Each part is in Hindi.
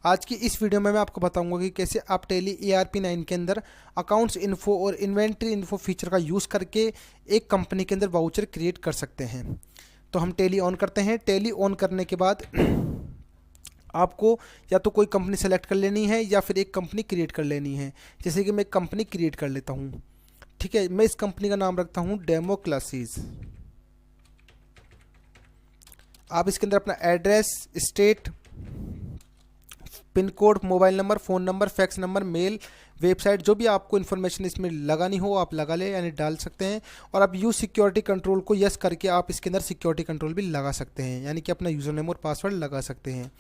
आज की इस वीडियो में मैं आपको बताऊंगा कि कैसे आप टैली ERP9 के अंदर अकाउंट्स इन्फो और इन्वेंट्री इन्फो फीचर का यूज़ करके एक कंपनी के अंदर वाउचर क्रिएट कर सकते हैं। तो हम टैली ऑन करते हैं। टैली ऑन करने के बाद आपको या तो कोई कंपनी सेलेक्ट कर लेनी है या फिर एक कंपनी क्रिएट कर लेनी है। जैसे कि मैं एक कंपनी क्रिएट कर लेता हूँ। ठीक है, मैं इस कंपनी का नाम रखता हूँ डेमो क्लासेस। आप इसके अंदर अपना address, state, pin code, mobile number, phone number, fax number, mail, website, जो भी आपको इन्फॉर्मेशन इसमें लगानी हो आप लगा ले यानी डाल सकते हैं। और आप यूज़ सिक्योरिटी कंट्रोल को यस करके आप इसके अंदर सिक्योरिटी कंट्रोल भी लगा सकते हैं, यानी कि अपना यूज़र नेम और पासवर्ड लगा सकते हैं।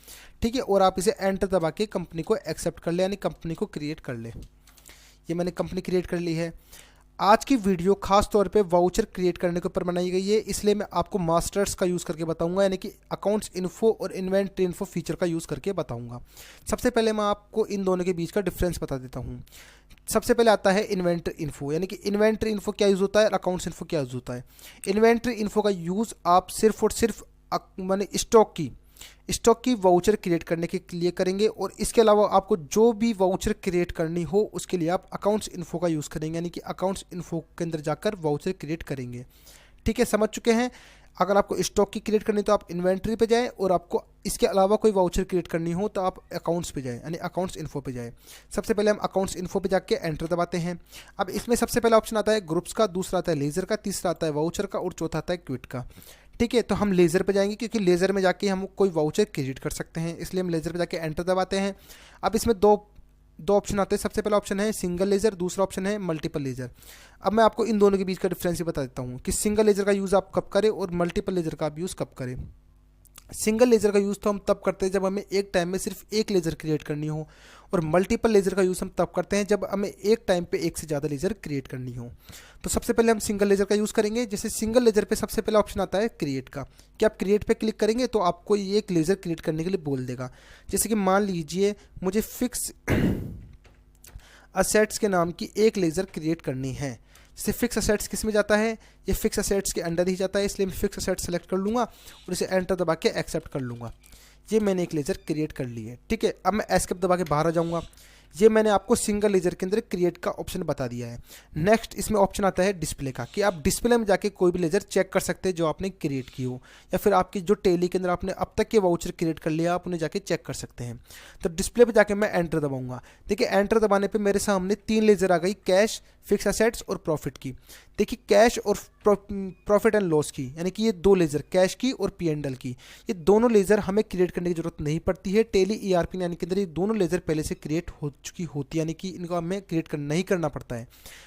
ठीक है, और आप इसे एंटर दबा के कंपनी को एक्सेप्ट कर ले यानी कंपनी को क्रिएट कर ले। ये मैंने कंपनी क्रिएट कर ली है। आज की वीडियो खास तौर पे वाउचर क्रिएट करने के ऊपर बनाई गई है, इसलिए मैं आपको मास्टर्स का यूज़ करके बताऊंगा, यानी कि अकाउंट्स इन्फो और इन्वेंट्री इन्फो फीचर का यूज़ करके बताऊंगा। सबसे पहले मैं आपको इन दोनों के बीच का डिफरेंस बता देता हूं। सबसे पहले आता है इन्वेंट्री इन्फो, यानी कि इन्वेंट्री इन्फो क्या यूज़ होता है और अकाउंट्स इन्फो क्या यूज़ होता है। इन्वेंट्री इन्फो का यूज़ आप सिर्फ और सिर्फ माने स्टॉक की वाउचर क्रिएट करने के लिए करेंगे, और इसके अलावा आपको जो भी वाउचर क्रिएट करनी हो उसके लिए आप अकाउंट्स इन्फो का यूज़ करेंगे, यानी कि अकाउंट्स इन्फो के अंदर जाकर वाउचर क्रिएट करेंगे। ठीक है, समझ चुके हैं। अगर आपको स्टॉक की क्रिएट करनी तो आप इन्वेंट्री पे जाएं, और आपको इसके अलावा कोई वाउचर क्रिएट करनी हो तो आप अकाउंट्स पे जाएं, यानी अकाउंट्स इन्फो पे जाएं। सबसे पहले हम अकाउंट्स इन्फो पे जाके एंटर दबाते हैं। अब इसमें सबसे पहला ऑप्शन आता है ग्रुप्स का, दूसरा आता है लेजर का, तीसरा आता है वाउचर का, और चौथा आता है क्विट का। ठीक है, तो हम लेज़र पे जाएंगे क्योंकि लेज़र में जाके हम कोई वाउचर क्रिएट कर सकते हैं, इसलिए हम लेज़र पे जाके एंटर दबाते हैं। अब इसमें दो ऑप्शन आते हैं। सबसे पहला ऑप्शन है सिंगल लेज़र, दूसरा ऑप्शन है मल्टीपल लेज़र। अब मैं आपको इन दोनों के बीच का डिफरेंस ही बता देता हूँ कि सिंगल लेज़र का यूज़ आप कब करें और मल्टीपल लेज़र का आप यूज़ कब करें। सिंगल लेज़र का यूज़ तो हम तब करते हैं जब हमें एक टाइम में सिर्फ एक लेज़र क्रिएट करनी हो, और मल्टीपल लेज़र का यूज़ हम तब करते हैं जब हमें एक टाइम पे एक से ज़्यादा लेज़र क्रिएट करनी हो। तो सबसे पहले हम सिंगल लेज़र का यूज़ करेंगे। जैसे सिंगल लेज़र पे सबसे पहला ऑप्शन आता है क्रिएट का, कि आप क्रिएट पे क्लिक करेंगे तो आपको ये एक लेज़र क्रिएट करने के लिए बोल देगा। जैसे कि मान लीजिए मुझे फिक्स असेट्स के नाम की एक लेज़र क्रिएट करनी है। जैसे फिक्स असेट्स किस में जाता है, ये फिक्स असेट्स के अंडर ही जाता है, इसलिए मैं फिक्स असेट्स सेलेक्ट कर लूँगा और इसे एंटर दबा के एक्सेप्ट कर लूँगा। ये मैंने एक लेज़र क्रिएट कर ली है। ठीक है, अब मैं एस्केप दबा के बाहर आ जाऊँगा। ये मैंने आपको सिंगल लेज़र के अंदर क्रिएट का ऑप्शन बता दिया है। नेक्स्ट इसमें ऑप्शन आता है डिस्प्ले का, कि आप डिस्प्ले में जाके कोई भी लेज़र चेक कर सकते हैं जो आपने क्रिएट की हो, या फिर आपकी जो टैली के अंदर आपने अब तक के वाउचर क्रिएट कर लिया आप उन्हें जाके चेक कर सकते हैं। तो डिस्प्ले पे जाके मैं एंटर दबाऊंगा। देखिए एंटर दबाने पे मेरे सामने 3 लेज़र आ गई, कैश, फिक्स असेट्स और प्रॉफिट की। देखिए कैश और प्रॉफिट एंड लॉस की, यानी कि ये 2 लेज़र, कैश की और P&L की, ये दोनों लेज़र हमें क्रिएट करने की जरूरत नहीं पड़ती है। टैली ERP9 के अंदर ये दोनों लेज़र पहले से क्रिएट हो चुकी होती है, यानी कि इनको हमें क्रिएट नहीं करना पड़ता है।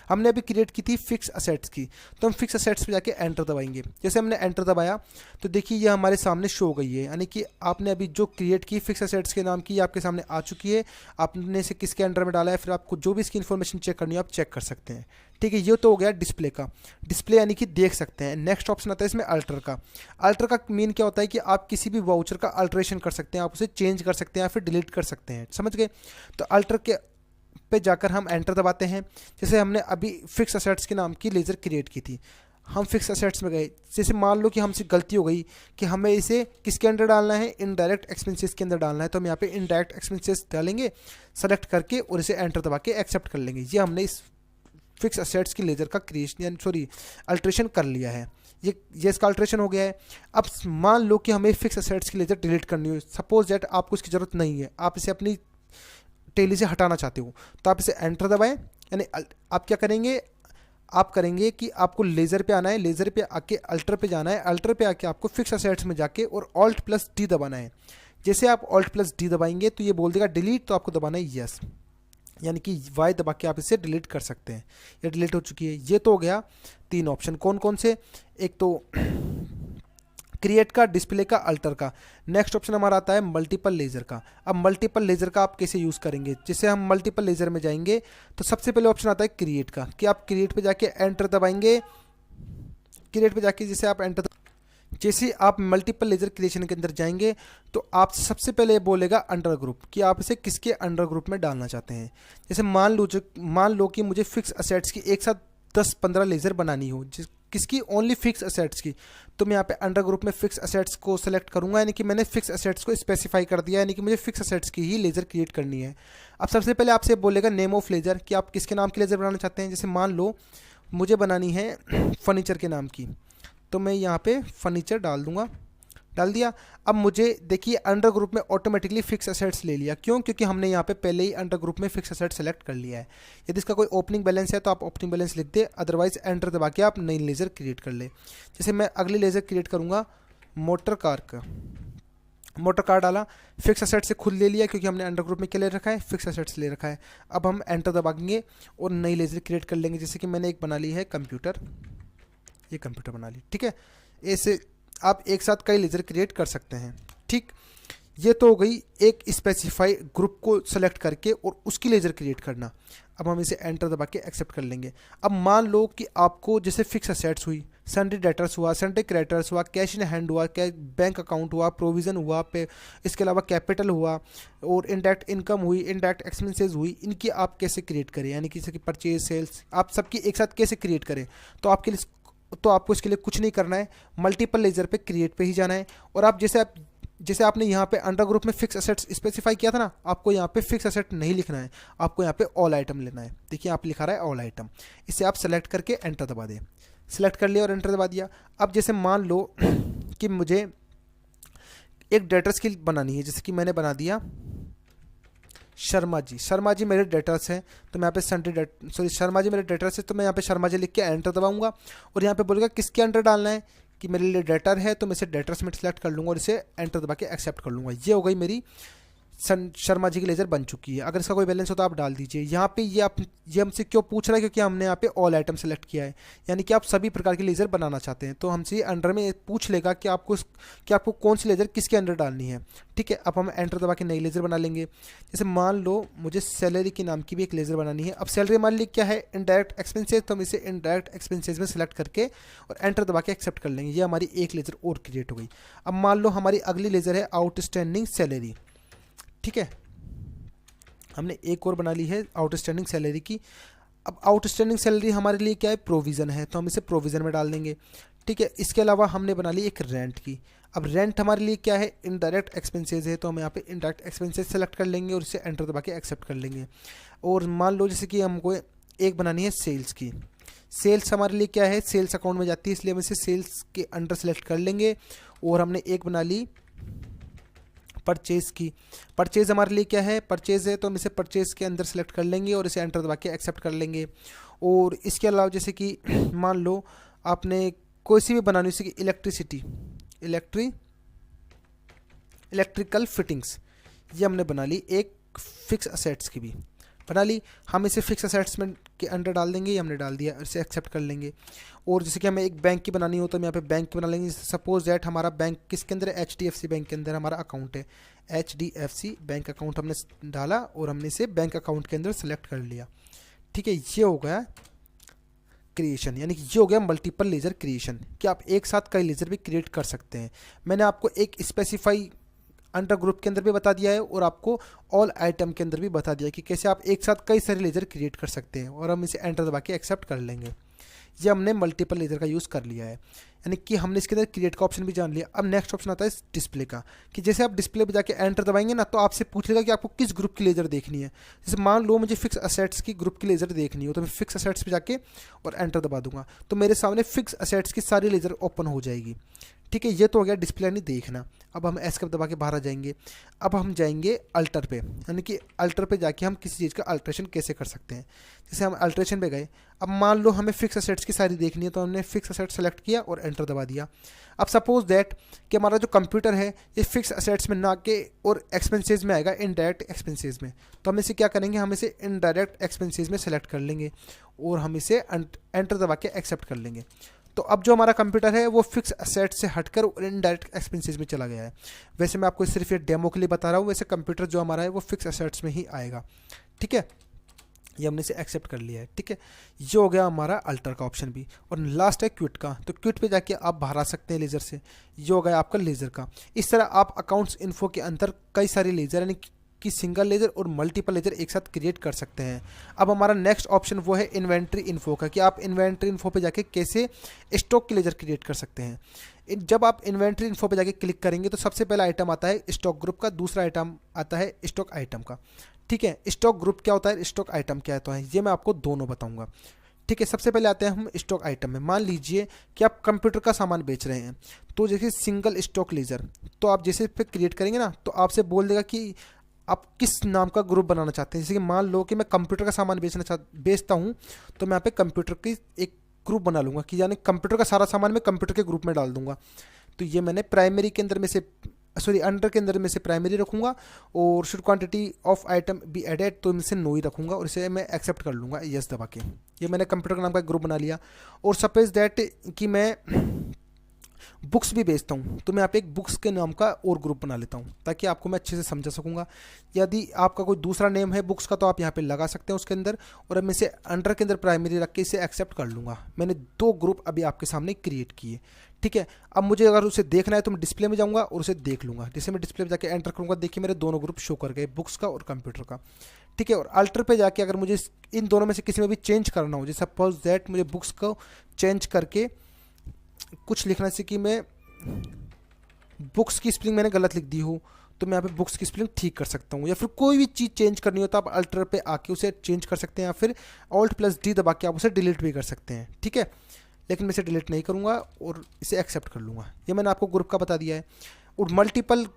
हमने अभी क्रिएट की थी फिक्स असेट्स की, तो हम फिक्स असेट्स पे जाके एंटर दबाएंगे। जैसे हमने एंटर दबाया तो देखिए ये हमारे सामने शो हो गई है, यानी कि आपने अभी जो क्रिएट की फिक्स असेट्स के नाम की आपके सामने आ चुकी है। आपने इसे किसके अंडर में डाला है, फिर आपको जो भी इसकी इन्फॉर्मेशन चेक करनी है आप चेक कर सकते हैं। ठीक है, ये तो हो गया डिस्प्ले का। डिस्प्ले यानी कि देख सकते हैं। नेक्स्ट ऑप्शन आता है इसमें अल्टर का। अल्टर का मीन क्या होता है कि आप किसी भी वाउचर का अल्टरेशन कर सकते हैं, आप उसे चेंज कर सकते हैं या फिर डिलीट कर सकते हैं। समझ गए? तो अल्टर के पे जाकर हम एंटर दबाते हैं। जैसे हमने अभी फिक्स असेट्स के नाम की लेज़र क्रिएट की थी, हम फिक्स असेट्स में गए। जैसे मान लो कि हमसे गलती हो गई कि हमें इसे किसके अंदर डालना है, इनडायरेक्ट एक्सपेंसेस के अंदर डालना है, तो हम यहाँ पे इनडायरेक्ट एक्सपेंसेस डालेंगे सेलेक्ट करके और इसे एंटर दबा के एक्सेप्ट कर लेंगे। ये हमने इस फिक्स असेट्स की लेज़र का क्रिएशन अल्ट्रेशन कर लिया है। ये इसका अल्ट्रेशन हो गया है। अब मान लो कि हमें फिक्स असेट्स की लेज़र डिलीट करनी हो, सपोज दैट आपको इसकी ज़रूरत नहीं है, आप इसे अपनी टैली से हटाना चाहते हो, तो आप इसे एंटर दबाएं। यानी आप क्या करेंगे, आप करेंगे कि आपको लेज़र पे आना है, लेज़र पे आके अल्टर पे जाना है, अल्टर पे आके आपको फिक्स असेट्स में जाके और Alt+D दबाना है। जैसे आप Alt+D दबाएंगे तो ये बोल देगा डिलीट, तो आपको दबाना है यस, यानी कि Y दबा के आप इसे डिलीट कर सकते हैं। ये डिलीट हो चुकी है। ये तो हो गया 3 ऑप्शन। कौन कौन से, एक तो क्रिएट का, डिस्प्ले का, अल्टर का। नेक्स्ट ऑप्शन हमारा आता है मल्टीपल लेज़र का। अब मल्टीपल लेज़र का आप कैसे यूज़ करेंगे, जैसे हम मल्टीपल लेज़र में जाएंगे तो सबसे पहले ऑप्शन आता है क्रिएट का, कि आप क्रिएट पे जाके एंटर दबाएंगे। क्रिएट पे जाके जैसे आप मल्टीपल लेज़र क्रिएशन के अंदर जाएंगे तो आप सबसे पहले बोलेगा अंडर ग्रुप, कि आप इसे किसके अंडर ग्रुप में डालना चाहते हैं। जैसे मान लो कि मुझे फिक्स असेट्स की एक साथ 10-15 लेज़र बनानी हो, किसकी, ओनली फिक्स असेट्स की। तो मैं यहाँ पे अंडर ग्रुप में फिक्स असेट्स को सेलेक्ट करूंगा, यानी कि मैंने फिक्स असेट्स को स्पेसिफाई कर दिया, यानी कि मुझे फिक्स असेट्स की ही लेजर क्रिएट करनी है। अब सबसे पहले आपसे बोलेगा नेम ऑफ लेजर, कि आप किसके नाम की लेजर बनाना चाहते हैं। जैसे मान लो मुझे बनानी है फर्नीचर के नाम की, तो मैं यहाँ पे फर्नीचर डाल दूंगा, डाल दिया। अब मुझे देखिए अंडर ग्रुप में ऑटोमेटिकली फिक्स असेट्स ले लिया, क्यों, क्योंकि हमने यहाँ पे पहले ही अंडर ग्रुप में फिक्स असेट सेलेक्ट कर लिया है। यदि इसका कोई ओपनिंग बैलेंस है तो आप ओपनिंग बैलेंस लिख दे, अदरवाइज एंटर दबा के आप नई लेजर क्रिएट कर ले। जैसे मैं अगली लेजर क्रिएट करूँगा मोटर कार का, मोटर कार डाला, फिक्स असेट से खुद ले लिया क्योंकि हमने अंडर ग्रुप में क्या ले रखा है, फिक्स असेट्स ले रखा है। अब हम एंटर दबाएंगे और नई लेजर क्रिएट कर लेंगे। जैसे कि मैंने एक बना ली है कंप्यूटर, ये कंप्यूटर बना ली, ठीक है। ऐसे आप एक साथ कई लेजर क्रिएट कर सकते हैं, ठीक। ये तो हो गई एक स्पेसिफाई ग्रुप को सेलेक्ट करके और उसकी लेजर क्रिएट करना। अब हम इसे एंटर दबा के एक्सेप्ट कर लेंगे। अब मान लो कि आपको जैसे फिक्स असेट्स हुई, सन्डे डेटर्स हुआ, सन्डे क्रेडिटर्स हुआ, कैश इन हैंड हुआ, बैंक अकाउंट हुआ, प्रोविज़न हुआ, पे इसके अलावा कैपिटल हुआ और इंडायरेक्ट इनकम हुई, इंडायरेक्ट एक्सपेंसेस हुई, इनकी आप कैसे क्रिएट करें, यानी कि जैसे कि परचेज सेल्स, आप सबकी एक साथ कैसे क्रिएट करें। तो आपको इसके लिए कुछ नहीं करना है, मल्टीपल लेजर पे क्रिएट पे ही जाना है। और आप जैसे आपने यहाँ पे अंडर ग्रुप में फिक्स असेट्स स्पेसिफाई किया था ना, आपको यहाँ पे फिक्स असेट नहीं लिखना है, आपको यहाँ पे ऑल आइटम लेना है। देखिए आप लिखा रहा है ऑल आइटम, इसे आप सेलेक्ट करके एंटर दबा दें। सेलेक्ट कर लिया और एंटर दबा दिया। अब जैसे मान लो कि मुझे एक डेटर्स की बनानी है, जैसे कि मैंने बना दिया शर्मा जी मेरे डेटर्स हैं, तो मैं यहाँ पे शर्मा जी मेरे डेटर्स है, तो मैं यहाँ पे शर्मा जी लिख के एंटर दबाऊंगा। और यहाँ पे बोलेगा किसके अंडर डालना है, कि मेरे लिए डेटर है, तो मैं इसे डेटर्स में सेलेक्ट कर लूँगा और इसे एंटर दबा के एक्सेप्ट कर लूँगा। ये हो गई मेरी शर्मा जी की लेजर बन चुकी है। अगर इसका कोई बैलेंस हो तो आप डाल दीजिए। यहाँ पे ये हमसे क्यों पूछ रहा है, क्योंकि हमने यहाँ पे ऑल आइटम सेलेक्ट किया है, यानी कि आप सभी प्रकार की लेजर बनाना चाहते हैं। तो हमसे अंडर में पूछ लेगा कि आपको कौन सी लेजर किसके अंडर डालनी है, ठीक है। अब हम एंटर दबा के नई लेजर बना लेंगे। जैसे मान लो मुझे सैलरी के नाम की भी एक लेजर बनानी है। अब सैलरी मान ली क्या है, इनडायरेक्ट एक्सपेंसेस, तो हम इसे इनडायरेक्ट एक्सपेंसेस में सेलेक्ट करके और एंटर दबा के एक्सेप्ट कर लेंगे। ये हमारी एक लेजर और क्रिएट हो गई। अब मान लो हमारी अगली लेजर है आउटस्टैंडिंग सैलरी, ठीक है। हमने एक और बना ली है आउटस्टैंडिंग सैलरी की। अब आउटस्टैंडिंग सैलरी हमारे लिए क्या है, प्रोविज़न है, तो हम इसे प्रोविज़न में डाल देंगे, ठीक है। इसके अलावा हमने बना ली एक रेंट की। अब रेंट हमारे लिए क्या है, इनडायरेक्ट एक्सपेंसेस है, तो हम यहाँ पे इनडायरेक्ट एक्सपेंसेस सेलेक्ट कर लेंगे और इसे एंटर दबा के एक्सेप्ट कर लेंगे। और मान लो जैसे कि हमको एक बनानी है सेल्स की। सेल्स हमारे लिए क्या है, सेल्स अकाउंट में जाती है, इसलिए हम इसे सेल्स के अंडर सेलेक्ट कर लेंगे। और हमने एक बना ली परचेज़ की। परचेज़ हमारे लिए क्या है, परचेज़ है, तो हम इसे परचेज़ के अंदर सेलेक्ट कर लेंगे और इसे एंटर दबा के एक्सेप्ट कर लेंगे। और इसके अलावा जैसे कि मान लो आपने कोई सी भी बनानी, जैसे कि इलेक्ट्रिकल फिटिंग्स, ये हमने बना ली। एक फिक्स असेट्स की भी बना ली, हम इसे फिक्स असेट्स में के अंडर डाल देंगे, ये हमने डाल दिया, इसे एक्सेप्ट कर लेंगे। और जैसे कि हमें एक बैंक की बनानी हो तो हम यहाँ पे बैंक की बना लेंगे। सपोज दैट हमारा बैंक किसके अंदर है, HDFC बैंक के अंदर हमारा अकाउंट है, HDFC बैंक अकाउंट हमने डाला और हमने इसे बैंक अकाउंट के अंदर सेलेक्ट कर लिया, ठीक है। ये हो गया क्रिएशन, यानी कि ये हो गया मल्टीपल लेजर क्रिएशन, कि आप एक साथ कई लेजर भी क्रिएट कर सकते हैं। मैंने आपको एक स्पेसिफाई अंडर ग्रुप के अंदर भी बता दिया है और आपको ऑल आइटम के अंदर भी बता दिया है कि कैसे आप एक साथ कई सारे लेजर क्रिएट कर सकते हैं। और हम इसे एंटर दबा के एक्सेप्ट कर लेंगे। ये हमने मल्टीपल लेजर का यूज़ कर लिया है, यानी कि हमने इसके अंदर क्रिएट का ऑप्शन भी जान लिया। अब नेक्स्ट ऑप्शन आता है डिस्प्ले का, कि जैसे आप डिस्प्ले पे जाके एंटर दबाएंगे ना, तो आपसे पूछ लेगा कि आपको किस ग्रुप की लेजर देखनी है। जैसे मान लो मुझे फिक्स असेट्स की ग्रुप की लेजर देखनी हो, तो मैं फिक्स असेट्स पे जाके और एंटर दबा दूंगा, तो मेरे सामने फिक्स असेट्स की सारी लेजर ओपन हो जाएगी, ठीक है। ये तो हो गया डिस्प्ले नहीं देखना। अब हम एस्केप दबा के बाहर आ जाएंगे। अब हम जाएंगे अल्टर पे, यानी कि अल्टर पे जाके हम किसी चीज़ का अल्ट्रेशन कैसे कर सकते हैं। जैसे हम अल्ट्रेशन पे गए, अब मान लो हमें फिक्स असेट्स की सारी देखनी है, तो हमने फिक्स असेट सेलेक्ट किया और एंटर दबा दिया। अब सपोज दैट कि हमारा जो कंप्यूटर है ये फिक्स असेट्स में ना के और एक्सपेंसेस में आएगा, इनडायरेक्ट एक्सपेंसेस में, तो हम इसे क्या करेंगे, हम इसे इनडायरेक्ट एक्सपेंसेस में सेलेक्ट कर लेंगे और हम इसे एंटर दबा के एक्सेप्ट कर लेंगे। तो अब जो हमारा कंप्यूटर है वो फिक्स असेट से हटकर इनडायरेक्ट एक्सपेंसेस में चला गया है। वैसे मैं आपको सिर्फ ये डेमो के लिए बता रहा हूँ, वैसे कंप्यूटर जो हमारा है वो फिक्स असेट्स में ही आएगा, ठीक है। ये हमने इसे एक्सेप्ट कर लिया है, ठीक है। ये हो गया हमारा अल्टर का ऑप्शन भी। और लास्ट है क्विट का, तो क्विट पे जाके आप बाहर आ सकते हैं लेजर से। ये हो गया आपका लेजर का। इस तरह आप अकाउंट्स इन्फो के अंदर कई सारे लेजर यानी कि सिंगल लेजर और मल्टीपल लेजर एक साथ क्रिएट कर सकते हैं। अब हमारा नेक्स्ट ऑप्शन वो है इन्वेंट्री इन्फो का, कि आप इन्वेंट्री इन्फो पे जाके कैसे स्टॉक के लेजर क्रिएट कर सकते हैं। जब आप इन्वेंट्री इन्फो पे जाके क्लिक करेंगे तो सबसे पहला आइटम आता है स्टॉक ग्रुप का, दूसरा आइटम आता है स्टॉक आइटम का। ठीक है, स्टॉक ग्रुप क्या होता है, स्टॉक आइटम क्या होता है, ये मैं आपको दोनों बताऊंगा। ठीक है, सबसे पहले आते हैं हम स्टॉक आइटम में। मान लीजिए कि आप कंप्यूटर का सामान बेच रहे हैं, तो जैसे सिंगल स्टॉक लेजर, तो आप जैसे पे क्रिएट करेंगे ना, तो आपसे बोल देगा कि आप किस नाम का ग्रुप बनाना चाहते हैं। जैसे कि मान लो कि मैं कंप्यूटर का सामान बेचता हूँ, तो मैं यहाँ पे कंप्यूटर की एक ग्रुप बना लूँगा, कि यानी कंप्यूटर का सारा सामान मैं कंप्यूटर के ग्रुप में डाल दूंगा। तो ये मैंने प्राइमरी के अंदर में से अंडर के अंदर में से प्राइमरी रखूंगा, और should quantity of item be added, तो इनसे नो ही रखूंगा, और इसे मैं एक्सेप्ट कर लूँगा यस दबा के। ये मैंने कंप्यूटर का नाम का ग्रुप बना लिया। और सपोज दैट कि मैं बुक्स भी बेचता हूँ, तो मैं यहाँ पे एक बुक्स के नाम का और ग्रुप बना लेता हूँ, ताकि आपको मैं अच्छे से समझा सकूँगा। यदि आपका कोई दूसरा नेम है बुक्स का, तो आप यहाँ पे लगा सकते हैं उसके अंदर, और अब मैं इसे अंडर के अंदर प्राइमरी रख के इसे एक्सेप्ट कर लूँगा। मैंने 2 ग्रुप अभी आपके सामने क्रिएट किए। ठीक है, अब मुझे अगर उसे देखना है तो मैं डिस्प्ले में जाऊँगा और उसे देख लूँगा। जैसे मैं डिस्प्ले में जाकर एंटर करूँगा, देखिए मेरे दोनों ग्रुप शो कर गए, बुक्स का और कंप्यूटर का। ठीक है, और अल्टर पे जाके अगर मुझे इन दोनों में से किसी में भी चेंज करना हो, जैसे सपोज दैट मुझे बुक्स को चेंज करके कुछ लिखना चाहिए कि मैं बुक्स की स्पेलिंग मैंने गलत लिख दी हो, तो मैं यहाँ पे बुक्स की स्पेलिंग ठीक कर सकता हूँ। या फिर कोई भी चीज़ चेंज करनी हो तो आप अल्टर पे आके उसे चेंज कर सकते हैं, या फिर Alt+D दबा के आप उसे डिलीट भी कर सकते हैं। ठीक है, लेकिन मैं इसे डिलीट नहीं करूँगा और इसे एक्सेप्ट कर लूँगा। ये मैंने आपको ग्रुप का बता दिया है। और मल्टीपल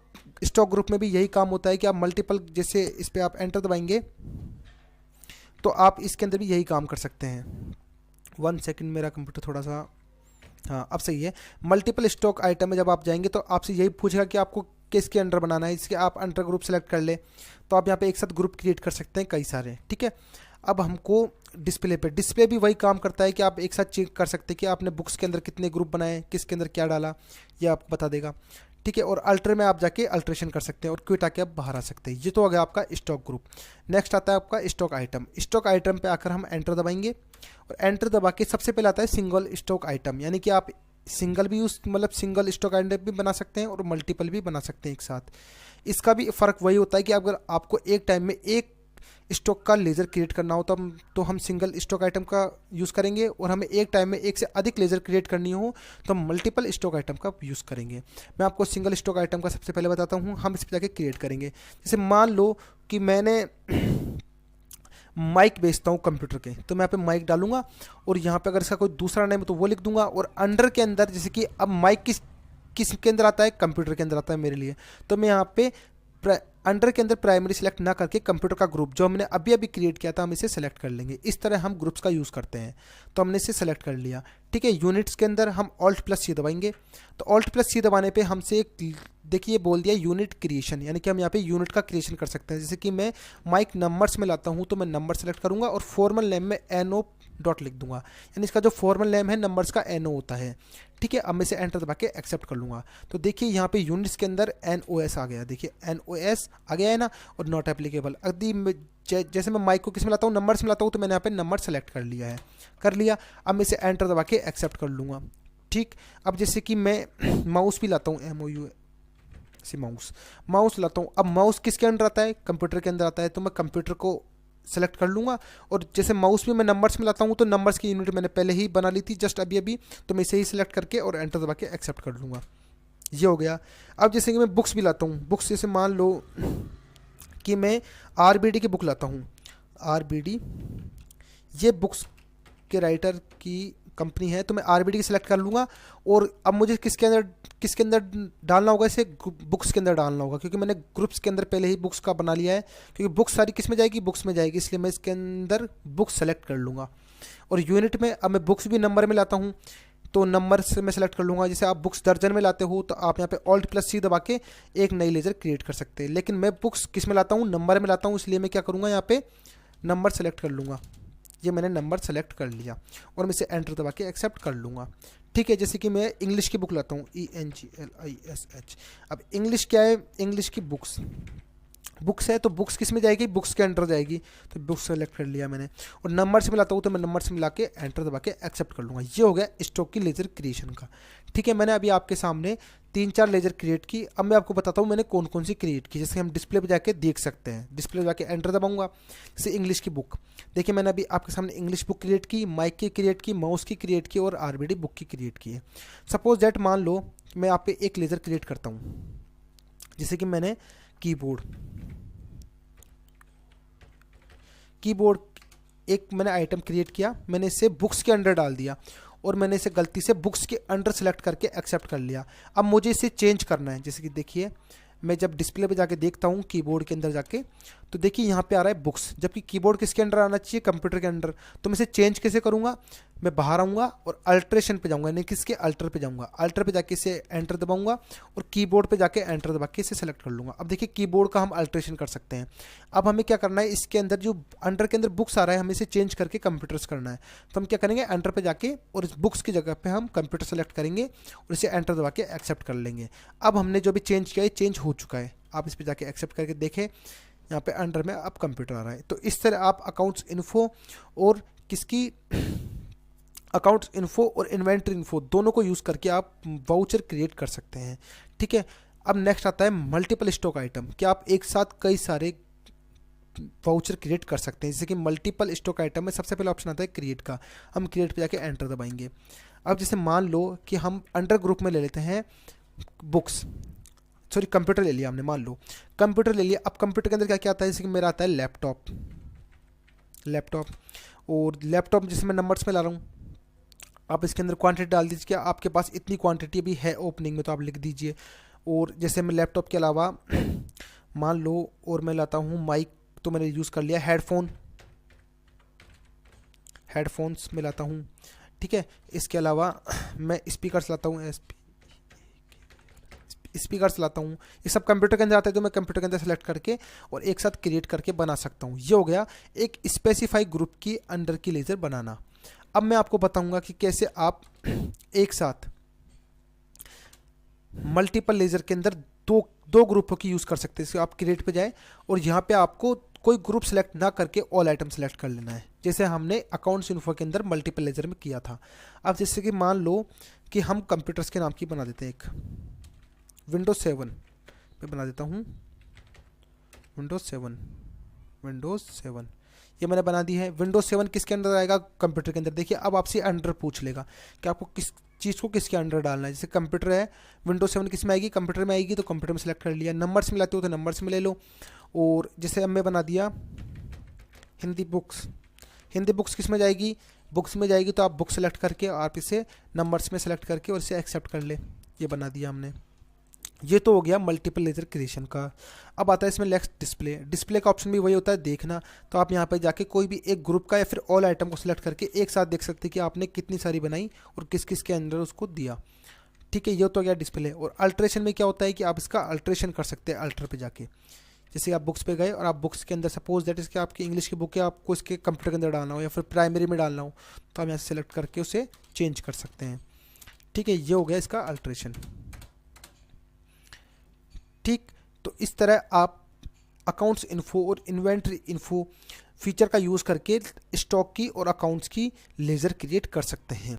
स्टॉक ग्रुप में भी यही काम होता है कि आप मल्टीपल, जैसे इस पर आप एंटर दबाएंगे तो आप इसके अंदर भी यही काम कर सकते हैं। 1 सेकेंड, मेरा कंप्यूटर थोड़ा सा, हाँ अब सही है। मल्टीपल स्टॉक आइटम में जब आप जाएंगे तो आपसे यही पूछेगा कि आपको किसके अंडर बनाना है। इसके आप अंडर ग्रुप सेलेक्ट कर ले, तो आप यहाँ पे एक साथ ग्रुप क्रिएट कर सकते हैं कई सारे। ठीक है, अब हमको डिस्प्ले भी वही काम करता है कि आप एक साथ चेक कर सकते हैं कि आपने बुक्स के अंदर कितने ग्रुप बनाए, किसके अंदर क्या डाला, ये आपको बता देगा। ठीक है, और अल्टर में आप जाके अल्ट्रेशन कर सकते हैं और क्विट आके आप बाहर आ सकते हैं। ये तो हो गया आपका स्टॉक ग्रुप। नेक्स्ट आता है आपका स्टॉक आइटम। स्टॉक आइटम पे आकर हम एंटर दबाएंगे, और एंटर दबा के सबसे पहले आता है सिंगल स्टॉक आइटम, यानी कि आप सिंगल भी मतलब सिंगल स्टॉक आइटम भी बना सकते हैं और मल्टीपल भी बना सकते हैं एक साथ। इसका भी फ़र्क वही होता है कि अगर आपको एक टाइम में एक स्टॉक का लेज़र क्रिएट करना हो तो हम सिंगल स्टॉक आइटम का यूज़ करेंगे, और हमें एक टाइम में एक से अधिक लेज़र क्रिएट करनी हो तो हम मल्टीपल स्टॉक आइटम का यूज़ करेंगे। मैं आपको सिंगल स्टॉक आइटम का सबसे पहले बताता हूँ, हम इस पर जाके क्रिएट करेंगे। जैसे मान लो कि मैंने माइक बेचता हूँ कंप्यूटर के, तो मैं यहाँ पे माइक डालूंगा, और यहाँ पे अगर इसका कोई दूसरा नेम है तो वो लिख दूंगा। और अंडर के अंदर, जैसे कि अब माइक किस के अंदर आता है, कंप्यूटर के अंदर आता है मेरे लिए, तो मैं यहाँ पे अंडर के अंदर प्राइमरी सेलेक्ट ना करके कंप्यूटर का ग्रुप जो हमने अभी अभी क्रिएट किया था, हम इसे सेलेक्ट कर लेंगे। इस तरह हम ग्रुप्स का यूज़ करते हैं। तो हमने इसे सेलेक्ट कर लिया। ठीक है, यूनिट्स के अंदर हम Alt+C दबाएंगे, तो Alt+C दबाने पे हमसे एक देखिए बोल दिया यूनिट क्रिएशन, यानी कि हम यहाँ पे यूनिट का क्रिएशन कर सकते हैं। जैसे कि मैं माइक नंबर्स में लाता हूँ, तो मैं नंबर सेलेक्ट करूँगा और फॉर्मल नेम में NO डॉट लिख दूंगा, यानी इसका जो फॉर्मल नेम है नंबर्स का NO होता है। ठीक है, अब मैं इसे एंटर दबा के एक्सेप्ट कर लूँगा। तो देखिए यहाँ पे यूनिट्स के अंदर NOS आ गया, देखिए NOS आ गया है ना, और नॉट एप्लीकेबल। यदि जैसे मैं माइक को किस में लाता हूँ, नंबर्स में लाता हूँ, तो मैंने यहाँ पे नंबर सेलेक्ट कर लिया है, कर लिया। अब मैं इसे एंटर दबा के एक्सेप्ट कर लूँगा। ठीक, अब जैसे कि मैं माउस भी लाता हूँ, MOU से माउस लाता हूँ। अब माउस किसके अंदर आता है, कंप्यूटर के अंदर आता है, तो मैं कंप्यूटर को सेलेक्ट कर लूँगा। और जैसे माउस भी मैं नंबर्स में लाता हूँ, तो नंबर्स की यूनिट मैंने पहले ही बना ली थी जस्ट अभी, तो मैं इसे ही सिलेक्ट करके और एंटर दबा के एक्सेप्ट कर लूँगा। ये हो गया। अब जैसे कि मैं बुक्स भी लाता हूँ, बुक्स जैसे मान लो कि मैं RBD की बुक लाता हूँ, RBD ये बुक्स के राइटर की कंपनी है, तो मैं RBD की सिलेक्ट कर लूँगा। और अब मुझे किसके अंदर डालना होगा, इसे बुक्स के अंदर डालना होगा, क्योंकि मैंने ग्रुप्स के अंदर पहले ही बुक्स का बना लिया है। क्योंकि बुक्स सारी किस में जाएगी, बुक्स में जाएगी, इसलिए मैं इसके अंदर बुक्स सेलेक्ट कर लूँगा। और यूनिट में अब मैं बुक्स भी नंबर में लाता हूँ, तो नंबर से मैं सेलेक्ट कर लूँगा। जैसे आप बुक्स दर्जन में लाते हो, तो आप यहाँ पे Alt+C दबा के एक नई लेज़र क्रिएट कर सकते हैं। लेकिन मैं बुक्स किस में लाता हूँ, नंबर में लाता हूँ, इसलिए मैं क्या करूँगा, यहाँ पे नंबर सेलेक्ट कर लूँगा। ये मैंने नंबर सेलेक्ट कर लिया और मैं इसे एंटर दबा के एक्सेप्ट कर लूँगा। ठीक है, जैसे कि मैं इंग्लिश की बुक लाता हूँ, ENGLISH। अब इंग्लिश क्या है, इंग्लिश की बुक्स, बुक्स है तो बुक्स किस में जाएगी, बुक्स के अंडर जाएगी, तो बुक्स सेलेक्ट कर लिया मैंने। और नंबर से मिलाता हूँ तो मैं नंबर से मिला के एंटर दबा के एक्सेप्ट कर लूँगा। ये हो गया स्टॉक की लेजर क्रिएशन का। ठीक है, मैंने अभी आपके सामने 3-4 लेजर क्रिएट की। अब मैं आपको बताता हूँ मैंने कौन कौन सी क्रिएट की, जैसे हम डिस्प्ले पे जाके देख सकते हैं। डिस्प्ले पे जाके एंटर दबाऊंगा। जैसे इंग्लिश की बुक, देखिए मैंने अभी आपके सामने इंग्लिश बुक क्रिएट की, माइक की क्रिएट की, माउस की क्रिएट की और आरबीडी बुक की क्रिएट की है। सपोज दैट मान लो मैं आप पे एक लेजर क्रिएट करता हूँ, जैसे कि मैंने कीबोर्ड एक मैंने आइटम क्रिएट किया, मैंने इसे बुक्स के अंडर डाल दिया और मैंने इसे गलती से बुक्स के अंडर सेलेक्ट करके एक्सेप्ट कर लिया। अब मुझे इसे चेंज करना है। जैसे कि देखिए मैं जब डिस्प्ले पे जाके देखता हूँ कीबोर्ड के अंदर जाके, तो देखिए यहाँ पे आ रहा है बुक्स, जबकि कीबोर्ड किसके अंडर आना चाहिए, कंप्यूटर के अंडर। तो मैं इसे चेंज कैसे करूँगा, मैं बाहर आऊँगा और अल्ट्रेशन पे जाऊँगा, यानी किसके अल्टर पे जाऊँगा। अल्टर पे जाके इसे एंटर दबाऊँगा और कीबोर्ड पे जाके एंटर दबा के इसे सेलेक्ट कर लूँगा। अब देखिए कीबोर्ड का हम अल्ट्रेशन कर सकते हैं। अब हमें क्या करना है, इसके अंदर जो अंडर के अंदर बुक्स आ रहा है हमें इसे चेंज करके कंप्यूटर्स करना है। तो हम क्या करेंगे, एंटर पे जाके और इस बुक्स की जगह पे हम कंप्यूटर सेलेक्ट करेंगे और इसे एंटर दबा के एक्सेप्ट कर लेंगे। अब हमने जो भी चेंज किया है चेंज हो चुका है। आप इस पे जाके एक्सेप्ट करके देखें, यहाँ पे अंडर में अब कंप्यूटर आ रहा है। तो इस तरह आप अकाउंट्स इन्फो और किसकी अकाउंट्स इन्फो और इन्वेंट्री इन्फो दोनों को यूज़ करके आप वाउचर क्रिएट कर सकते हैं। ठीक है, अब नेक्स्ट आता है मल्टीपल स्टॉक आइटम। क्या आप एक साथ कई सारे वाउचर क्रिएट कर सकते हैं। जैसे कि मल्टीपल स्टॉक आइटम में सबसे पहला ऑप्शन आता है क्रिएट का, हम क्रिएट पे जाके एंटर दबाएंगे। अब जैसे मान लो कि हम अंडर ग्रुप में ले लेते हैं बुक्स, सॉरी कंप्यूटर ले लिया हमने, मान लो कंप्यूटर ले लिया। अब कंप्यूटर के अंदर क्या क्या आता है, जैसे कि मेरा आता है लैपटॉप और लैपटॉप जैसे मैं नंबर्स में ला रहा हूँ, आप इसके अंदर क्वांटिटी डाल दीजिए, क्या आपके पास इतनी क्वांटिटी भी है ओपनिंग में तो आप लिख दीजिए। और जैसे मैं लैपटॉप के अलावा मान लो और मैं लाता हूँ माइक, तो मैंने यूज़ कर लिया हेडफोन्स में लाता हूँ। ठीक है, इसके अलावा मैं स्पीकर्स लाता हूँ, स्पीकर्स लाता हूँ। ये सब कंप्यूटर के अंदर आता है, तो मैं कंप्यूटर के अंदर सेलेक्ट करके और एक साथ क्रिएट करके बना सकता हूँ। ये हो गया एक स्पेसिफाई ग्रुप की अंडर की लेजर बनाना। अब मैं आपको बताऊंगा कि कैसे आप एक साथ मल्टीपल लेजर के अंदर दो ग्रुपों की यूज़ कर सकते हैं। आप क्रिएट पे जाए और यहाँ पे आपको कोई ग्रुप सेलेक्ट ना करके ऑल आइटम सेलेक्ट कर लेना है, जैसे हमने अकाउंट्स इन्फो के अंदर मल्टीपल लेजर में किया था। अब जैसे कि मान लो कि हम कंप्यूटर्स के नाम की बना देते हैं, एक विंडोज 7 पे बना देता हूँ, विंडोज 7 ये मैंने बना दी है। विंडोज 7 किसके अंदर आएगा, कंप्यूटर के अंदर। देखिए अब आपसे अंडर पूछ लेगा कि आपको किस चीज़ को किसके अंडर डालना है। जैसे कंप्यूटर है, विंडोज 7 किस में आएगी, कंप्यूटर में आएगी, तो कंप्यूटर में सेलेक्ट कर लिया। नंबर्स में लाते हो तो नंबर्स में ले लो। और जैसे अब मैं बना दिया हिंदी बुक्स किस में जाएगी, बुक्स में जाएगी, तो आप बुक सेलेक्ट करके आप इसे नंबर्स में सेलेक्ट करके और इसे एक्सेप्ट कर ले। ये बना दिया हमने। ये तो हो गया मल्टीपल लेजर क्रिएशन का। अब आता है इसमें नेक्स्ट डिस्प्ले का ऑप्शन भी वही होता है देखना। तो आप यहाँ पर जाके कोई भी एक ग्रुप का या फिर ऑल आइटम को सिलेक्ट करके एक साथ देख सकते हैं कि आपने कितनी सारी बनाई और किस किस के अंदर उसको दिया। ठीक है, ये तो हो गया डिस्प्ले। और अल्ट्रेशन में क्या होता है कि आप इसका अल्ट्रेशन कर सकते हैं अल्टर पे जाके। जैसे आप बुक्स पे गए और आप बुक्स के अंदर सपोज दैट इसके आपकी इंग्लिश की बुक है, आपको इसके कंप्यूटर के अंदर डालना हो या फिर प्राइमरी में डालना हो, तो आप यहाँ से सेलेक्ट करके उसे चेंज कर सकते हैं। ठीक है, ये हो गया इसका अल्ट्रेशन। ठीक, तो इस तरह आप अकाउंट्स इन्फो और इन्वेंट्री इन्फो फीचर का यूज़ करके स्टॉक की और अकाउंट्स की लेजर क्रिएट कर सकते हैं।